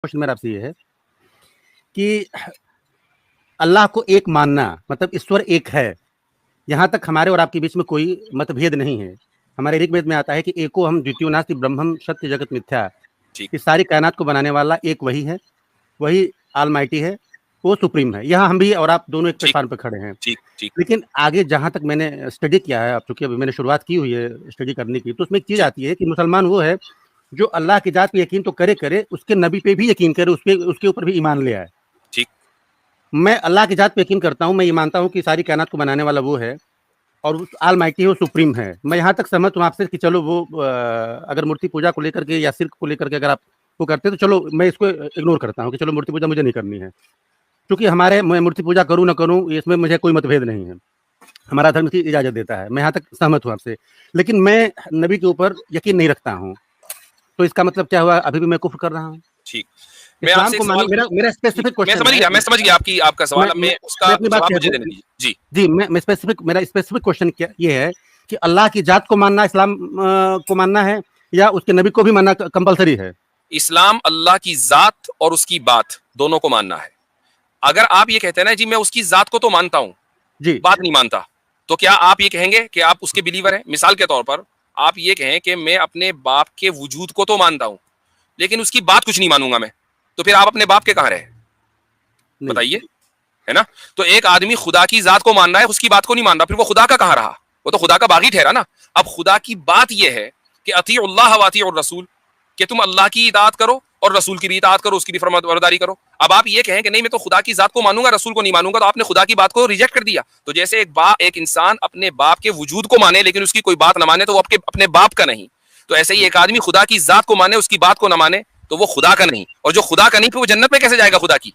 Question मेरा आपसे ये है कि अल्लाह को एक मानना मतलब ईश्वर एक है, यहाँ तक हमारे और आपके बीच में कोई मतभेद नहीं है। हमारे ऋग्वेद में आता है कि एको हम द्वितीयो नास्ति ब्रह्मम सत्य जगत मिथ्या। ठीक। इस सारी कायनात को बनाने वाला एक वही है, वही ऑलमाइटी है, वो सुप्रीम है। यहाँ हम भी और आप दोनों एक ठीक प्लेटफॉर्म पे खड़े हैं। ठीक ठीक लेकिन आगे जहाँ तक मैंने स्टडी किया है, अब चूँकि अभी मैंने शुरुआत की हुई है स्टडी करने की, तो उसमें एक चीज़ जी आती है कि मुसलमान वो है जो अल्लाह की ज़ात पे यकीन तो करे, उसके नबी पे भी यकीन करे, उसके ऊपर भी ईमान ले आए। ठीक। मैं अल्लाह की ज़ात पे यकीन करता हूँ, मैं ये मानता हूँ कि सारी कायनात को बनाने वाला वो है और उस ऑलमाइटी है, वो सुप्रीम है। मैं यहाँ तक सहमत हूँ आपसे कि चलो वो अगर मूर्ति पूजा को लेकर के या शिर्क को लेकर के अगर आप वो करते हैं, तो चलो मैं इसको इग्नोर करता हूँ कि चलो मूर्ति पूजा मुझे नहीं करनी है। क्योंकि हमारे मैं मूर्ति पूजा करूँ ना करूँ, इसमें मुझे कोई मतभेद नहीं है। हमारा धर्म इसकी इजाज़त देता है। मैं यहाँ तक सहमत हूँ आपसे। लेकिन मैं नबी के ऊपर यकीन नहीं रखता हूँ। तो इसका मतलब क्या हुआ? अभी भी मैं कुफ्र कर रहा हूँ। ठीक। मैं इस्लाम आपसे को एक मानो सवाल मेरा स्पेसिफिक मैं क्वेश्चन समझ है। गया, मैं समझ गया आपका सवाल। अब मैं उसका अपनी बात जवाब कह मुझे दूँ। देने दीजिए। जी। जी, मैं स्पेसिफिक मेरा स्पेसिफिक क्वेश्चन क्या ये है कि अल्लाह की ज़ात को मानना इस्लाम को मानना है या उसके नबी को भी मानना कंपल्सरी है? इस्लाम अल्लाह की जात और उसकी बात दोनों को मानना है। अगर आप ये कहते हैं ना जी मैं उसकी जात को तो मानता हूँ, जी। बात नहीं मानता, तो क्या आप ये कहेंगे कि आप उसके बिलीवर हैं? मिसाल के तौर पर आप ये कहें कि मैं अपने बाप के वजूद को तो मानता हूँ, लेकिन उसकी बात कुछ नहीं मानूंगा मैं, तो फिर आप अपने बाप के कहाँ रहे? नहीं। बताइए, है ना? तो एक आदमी खुदा की जात को मान रहा है, उसकी बात को नहीं मान रहा, फिर वो खुदा का कहाँ रहा? वो तो खुदा का बागी ठहरा ना। अब खुदा की बात यह है कि अतीउल्लाह व अतीउर रसूल, कि तुम अल्लाह की इताअत करो और रसूल की भी इताअत करो, उसकी भी फरमाबरदारी करो। अब आप ये कहें कि नहीं मैं तो खुदा की जात को मानूंगा, रसूल को नहीं मानूंगा, तो आपने खुदा की बात को रिजेक्ट कर दिया। तो जैसे एक इंसान अपने बाप के वजूद को माने लेकिन उसकी कोई बात ना माने, तो वो अपने बाप का नहीं। तो ऐसे ही एक आदमी खुदा की जात को माने, उसकी बात को ना माने, तो वो खुदा का नहीं। और जो खुदा का नहीं, फिर वो जन्नत में कैसे जाएगा खुदा की?